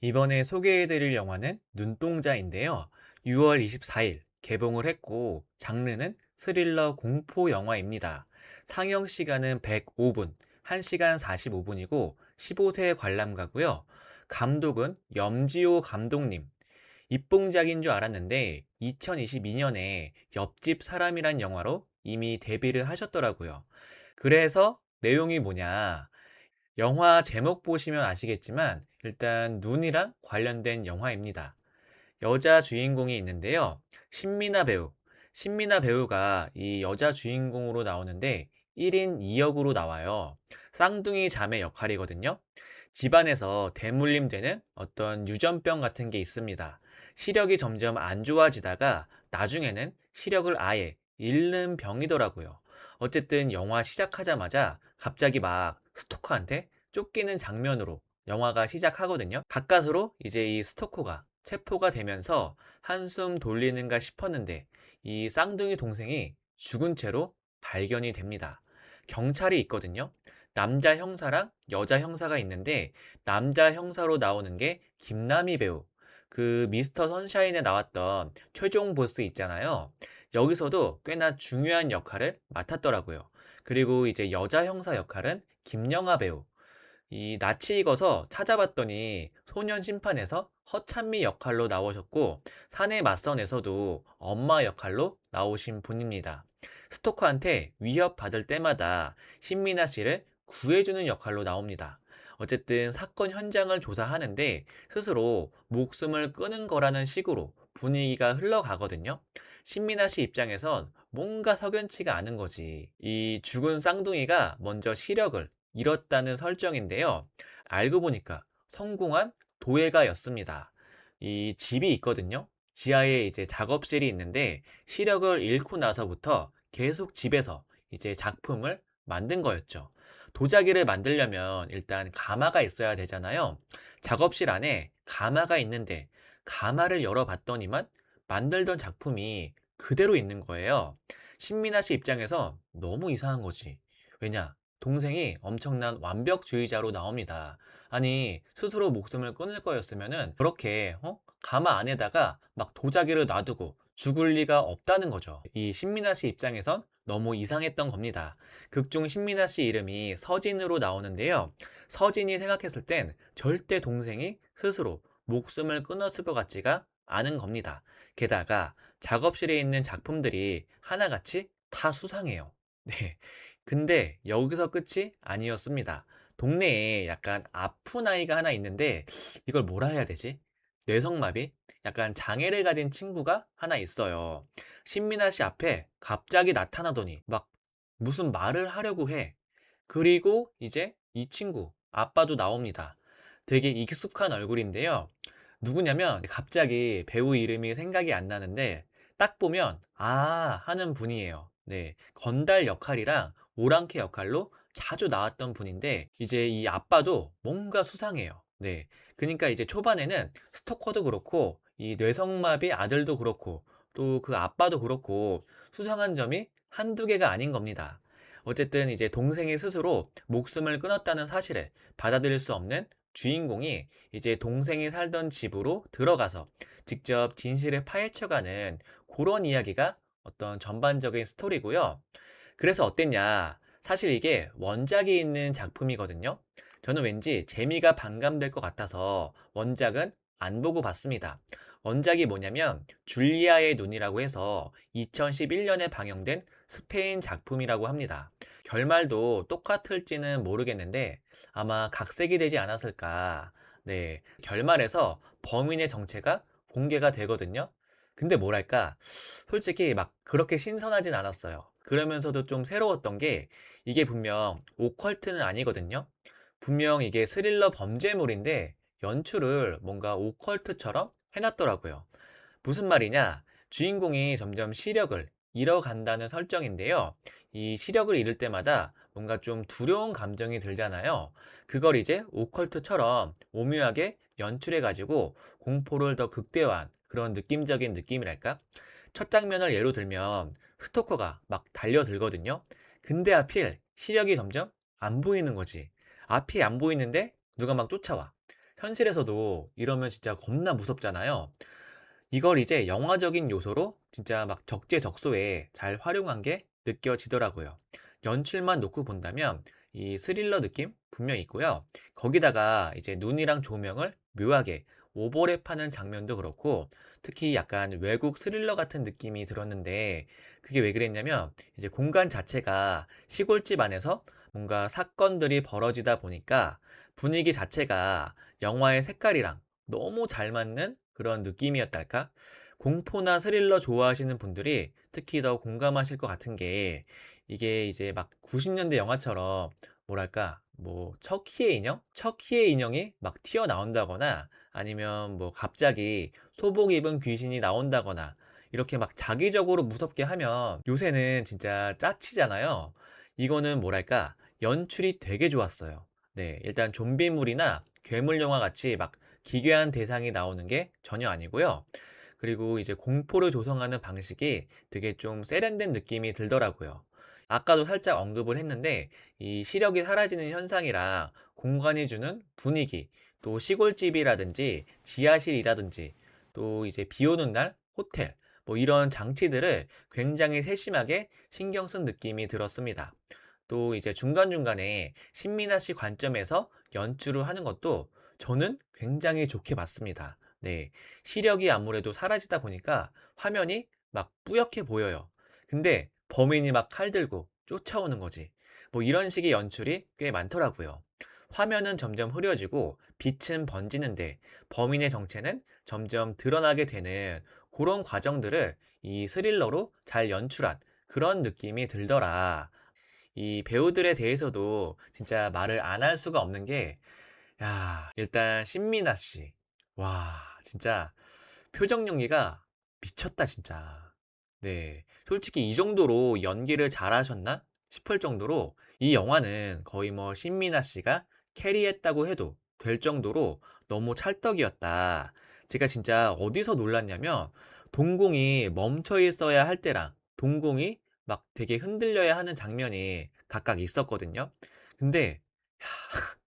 이번에 소개해드릴 영화는 눈동자인데요. 6월 24일 개봉을 했고, 장르는 스릴러 공포 영화입니다. 상영 시간은 105분, 1시간 45분이고, 15세 관람가고요. 감독은 염지호 감독님. 입봉작인 줄 알았는데, 2022년에 옆집 사람이란 영화로 이미 데뷔를 하셨더라고요. 그래서 내용이 뭐냐? 영화 제목 보시면 아시겠지만 일단 눈이랑 관련된 영화입니다. 여자 주인공이 있는데요. 신미나 배우. 신미나 배우가 이 여자 주인공으로 나오는데 1인 2역으로 나와요. 쌍둥이 자매 역할이거든요. 집안에서 대물림되는 어떤 유전병 같은 게 있습니다. 시력이 점점 안 좋아지다가 나중에는 시력을 아예 잃는 병이더라고요. 어쨌든 영화 시작하자마자 갑자기 막 스토커한테 쫓기는 장면으로 영화가 시작하거든요. 가까스로 이제 이 스토커가 체포가 되면서 한숨 돌리는가 싶었는데 이 쌍둥이 동생이 죽은 채로 발견이 됩니다. 경찰이 있거든요. 남자 형사랑 여자 형사가 있는데 남자 형사로 나오는 게 김남희 배우. 그 미스터 선샤인에 나왔던 최종 보스 있잖아요. 여기서도 꽤나 중요한 역할을 맡았더라고요. 그리고 이제 여자 형사 역할은 김영하 배우. 이 낯이 익어서 찾아봤더니 소년 심판에서 허찬미 역할로 나오셨고 사내 맞선에서도 엄마 역할로 나오신 분입니다. 스토커한테 위협받을 때마다 신미나 씨를 구해주는 역할로 나옵니다. 어쨌든 사건 현장을 조사하는데 스스로 목숨을 끊은 거라는 식으로 분위기가 흘러가거든요. 신미나 씨 입장에선 뭔가 석연치가 않은 거지. 이 죽은 쌍둥이가 먼저 시력을 잃었다는 설정인데요. 알고 보니까 성공한 도예가였습니다. 이 집이 있거든요. 지하에 이제 작업실이 있는데 시력을 잃고 나서부터 계속 집에서 이제 작품을 만든 거였죠. 도자기를 만들려면 일단 가마가 있어야 되잖아요. 작업실 안에 가마가 있는데 가마를 열어봤더니만 만들던 작품이 그대로 있는 거예요. 신민아 씨 입장에서 너무 이상한 거지. 왜냐? 동생이 엄청난 완벽주의자로 나옵니다. 아니, 스스로 목숨을 끊을 거였으면은 그렇게 가마 안에다가 막 도자기를 놔두고 죽을 리가 없다는 거죠. 이 신민아 씨 입장에선 너무 이상했던 겁니다. 극중 신민아 씨 이름이 서진으로 나오는데요. 서진이 생각했을 땐 절대 동생이 스스로 목숨을 끊었을 것 같지가 않은 겁니다. 게다가 작업실에 있는 작품들이 하나같이 다 수상해요. 네. 근데 여기서 끝이 아니었습니다. 동네에 약간 아픈 아이가 하나 있는데 이걸 뭐라 해야 되지? 뇌성마비? 약간 장애를 가진 친구가 하나 있어요. 신민아 씨 앞에 갑자기 나타나더니 막 무슨 말을 하려고 해. 그리고 이제 이 친구, 아빠도 나옵니다. 되게 익숙한 얼굴인데요. 누구냐면 갑자기 배우 이름이 생각이 안 나는데 딱 보면 아 하는 분이에요. 네, 건달 역할이랑 오랑캐 역할로 자주 나왔던 분인데 이제 이 아빠도 뭔가 수상해요. 네, 그러니까 이제 초반에는 스토커도 그렇고 이 뇌성마비 아들도 그렇고 또 그 아빠도 그렇고 수상한 점이 한두 개가 아닌 겁니다. 어쨌든 이제 동생이 스스로 목숨을 끊었다는 사실을 받아들일 수 없는 주인공이 이제 동생이 살던 집으로 들어가서 직접 진실을 파헤쳐가는 그런 이야기가 어떤 전반적인 스토리고요. 그래서 어땠냐? 사실 이게 원작이 있는 작품이거든요. 저는 왠지 재미가 반감될 것 같아서 원작은 안 보고 봤습니다. 원작이 뭐냐면 줄리아의 눈이라고 해서 2011년에 방영된 스페인 작품이라고 합니다. 결말도 똑같을지는 모르겠는데 아마 각색이 되지 않았을까. 네, 결말에서 범인의 정체가 공개가 되거든요. 근데 뭐랄까, 솔직히 막 그렇게 신선하진 않았어요. 그러면서도 좀 새로웠던 게 이게 분명 오컬트는 아니거든요. 분명 이게 스릴러 범죄물인데 연출을 뭔가 오컬트처럼 해놨더라고요. 무슨 말이냐? 주인공이 점점 시력을 잃어간다는 설정인데요. 이 시력을 잃을 때마다 뭔가 좀 두려운 감정이 들잖아요. 그걸 이제 오컬트처럼 오묘하게 연출해가지고 공포를 더 극대화한 그런 느낌적인 느낌이랄까? 첫 장면을 예로 들면 스토커가 막 달려들거든요. 근데 하필 시력이 점점 안 보이는 거지. 앞이 안 보이는데 누가 막 쫓아와. 현실에서도 이러면 진짜 겁나 무섭잖아요. 이걸 이제 영화적인 요소로 진짜 막 적재적소에 잘 활용한 게 느껴지더라고요. 연출만 놓고 본다면 이 스릴러 느낌 분명 있고요. 거기다가 이제 눈이랑 조명을 묘하게 오버랩하는 장면도 그렇고, 특히 약간 외국 스릴러 같은 느낌이 들었는데, 그게 왜 그랬냐면 이제 공간 자체가 시골집 안에서 뭔가 사건들이 벌어지다 보니까 분위기 자체가 영화의 색깔이랑 너무 잘 맞는 그런 느낌이었달까? 공포나 스릴러 좋아하시는 분들이 특히 더 공감하실 것 같은 게, 이게 이제 막 90년대 영화처럼 뭐랄까 뭐 척키의 인형? 척키의 인형이 막 튀어나온다거나, 아니면 뭐 갑자기 소복 입은 귀신이 나온다거나, 이렇게 막 자기적으로 무섭게 하면 요새는 진짜 짜치잖아요. 이거는 뭐랄까 연출이 되게 좋았어요. 네, 일단 좀비물이나 괴물 영화 같이 막 기괴한 대상이 나오는 게 전혀 아니고요. 그리고 이제 공포를 조성하는 방식이 되게 좀 세련된 느낌이 들더라고요. 아까도 살짝 언급을 했는데, 이 시력이 사라지는 현상이랑 공간이 주는 분위기, 또 시골집이라든지 지하실이라든지, 또 이제 비 오는 날 호텔, 뭐 이런 장치들을 굉장히 세심하게 신경 쓴 느낌이 들었습니다. 또 이제 중간중간에 신민아 씨 관점에서 연출을 하는 것도 저는 굉장히 좋게 봤습니다. 네. 시력이 아무래도 사라지다 보니까 화면이 막 뿌옇게 보여요. 근데 범인이 막 칼 들고 쫓아오는 거지. 뭐 이런 식의 연출이 꽤 많더라고요. 화면은 점점 흐려지고 빛은 번지는데 범인의 정체는 점점 드러나게 되는 그런 과정들을 이 스릴러로 잘 연출한 그런 느낌이 들더라. 이 배우들에 대해서도 진짜 말을 안 할 수가 없는 게, 야, 일단 신민아 씨. 와, 진짜 표정 연기가 미쳤다, 진짜. 네. 솔직히 이 정도로 연기를 잘하셨나 싶을 정도로, 이 영화는 거의 뭐 신민아 씨가 캐리했다고 해도 될 정도로 너무 찰떡이었다. 제가 진짜 어디서 놀랐냐면, 동공이 멈춰 있어야 할 때랑 동공이 막 되게 흔들려야 하는 장면이 각각 있었거든요. 근데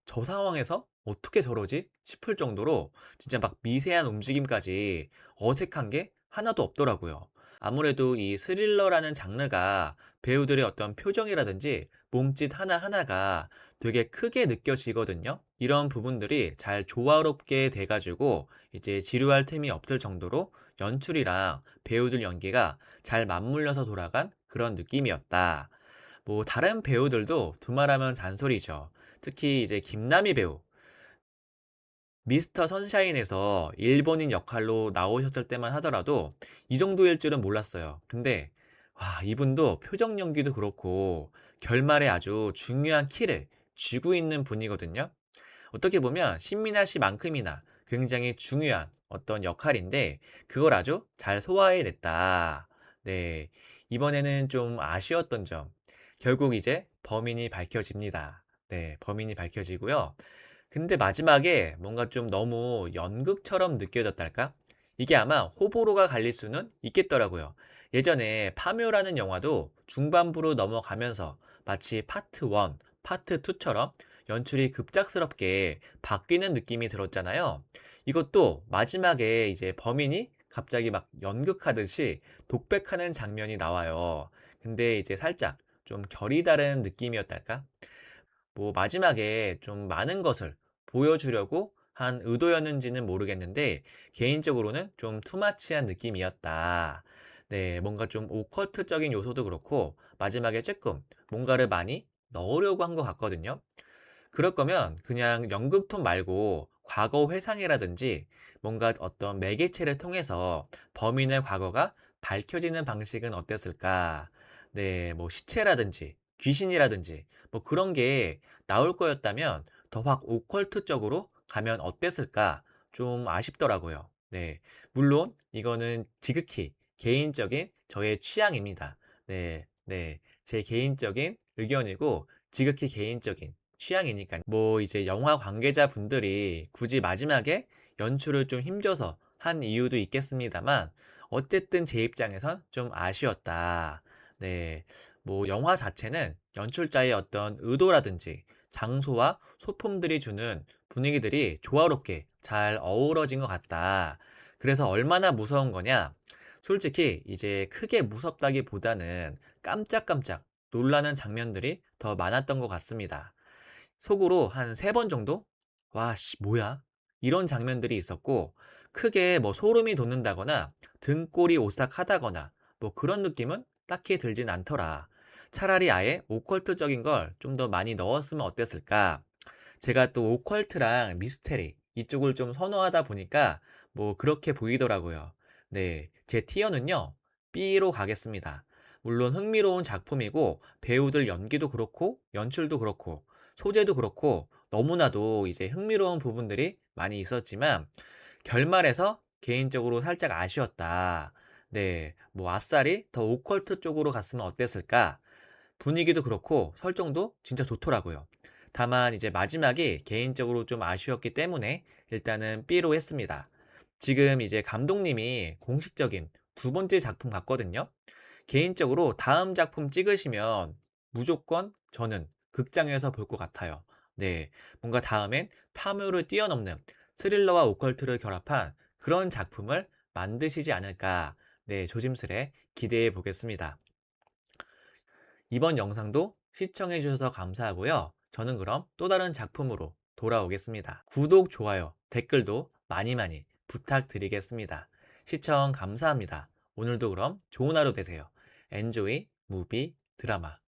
저 상황에서 어떻게 저러지 싶을 정도로 진짜 막 미세한 움직임까지 어색한 게 하나도 없더라고요. 아무래도 이 스릴러라는 장르가 배우들의 어떤 표정이라든지 몸짓 하나하나가 되게 크게 느껴지거든요. 이런 부분들이 잘 조화롭게 돼가지고 이제 지루할 틈이 없을 정도로 연출이랑 배우들 연기가 잘 맞물려서 돌아간 그런 느낌이었다. 뭐 다른 배우들도 두말하면 잔소리죠. 특히 이제 김남희 배우, 미스터 선샤인에서 일본인 역할로 나오셨을 때만 하더라도 이 정도일 줄은 몰랐어요. 근데 와, 이분도 표정 연기도 그렇고 결말에 아주 중요한 키를 쥐고 있는 분이거든요. 어떻게 보면 신민아 씨만큼이나 굉장히 중요한 어떤 역할인데, 그걸 아주 잘 소화해냈다. 네, 이번에는 좀 아쉬웠던 점. 결국 이제 범인이 밝혀집니다. 네, 범인이 밝혀지고요. 근데 마지막에 뭔가 좀 너무 연극처럼 느껴졌달까? 이게 아마 호불호가 갈릴 수는 있겠더라고요. 예전에 파묘라는 영화도 중반부로 넘어가면서 마치 파트 1, 파트 2처럼 연출이 급작스럽게 바뀌는 느낌이 들었잖아요. 이것도 마지막에 이제 범인이 갑자기 막 연극하듯이 독백하는 장면이 나와요. 근데 이제 살짝 좀 결이 다른 느낌이었달까? 뭐 마지막에 좀 많은 것을 보여주려고 한 의도였는지는 모르겠는데, 개인적으로는 좀 투마치한 느낌이었다. 네, 뭔가 좀 오커트적인 요소도 그렇고 마지막에 조금 뭔가를 많이 넣으려고 한 것 같거든요. 그럴 거면 그냥 연극 톤 말고 과거 회상이라든지 뭔가 어떤 매개체를 통해서 범인의 과거가 밝혀지는 방식은 어땠을까? 네, 뭐 시체라든지 귀신이라든지 뭐 그런 게 나올 거였다면 더 확 오컬트 쪽으로 가면 어땠을까? 좀 아쉽더라고요. 네, 물론 이거는 지극히 개인적인 저의 취향입니다. 네, 네, 제 개인적인 의견이고 지극히 개인적인 취향이니까, 뭐 이제 영화 관계자분들이 굳이 마지막에 연출을 좀 힘줘서 한 이유도 있겠습니다만, 어쨌든 제 입장에선 좀 아쉬웠다. 네, 뭐 영화 자체는 연출자의 어떤 의도라든지 장소와 소품들이 주는 분위기들이 조화롭게 잘 어우러진 것 같다. 그래서 얼마나 무서운 거냐? 솔직히 이제 크게 무섭다기보다는 깜짝깜짝 놀라는 장면들이 더 많았던 것 같습니다. 속으로 한 3번 정도? 와, 씨, 뭐야? 이런 장면들이 있었고, 크게 뭐 소름이 돋는다거나 등골이 오싹하다거나 뭐 그런 느낌은 딱히 들진 않더라. 차라리 아예 오컬트적인 걸 좀 더 많이 넣었으면 어땠을까? 제가 또 오컬트랑 미스테리 이쪽을 좀 선호하다 보니까 뭐 그렇게 보이더라고요. 네, 제 티어는요, B로 가겠습니다. 물론 흥미로운 작품이고 배우들 연기도 그렇고 연출도 그렇고 소재도 그렇고 너무나도 이제 흥미로운 부분들이 많이 있었지만 결말에서 개인적으로 살짝 아쉬웠다. 네, 뭐 아싸리 더 오컬트 쪽으로 갔으면 어땠을까? 분위기도 그렇고 설정도 진짜 좋더라고요. 다만 이제 마지막이 개인적으로 좀 아쉬웠기 때문에 일단은 B로 했습니다. 지금 이제 감독님이 공식적인 2번째 작품 같거든요. 개인적으로 다음 작품 찍으시면 무조건 저는 극장에서 볼 것 같아요. 네, 뭔가 다음엔 파묘를 뛰어넘는 스릴러와 오컬트를 결합한 그런 작품을 만드시지 않을까, 네, 조심스레 기대해 보겠습니다. 이번 영상도 시청해 주셔서 감사하고요. 저는 그럼 또 다른 작품으로 돌아오겠습니다. 구독, 좋아요, 댓글도 많이 많이 부탁드리겠습니다. 시청 감사합니다. 오늘도 그럼 좋은 하루 되세요. 엔조이 무비 드라마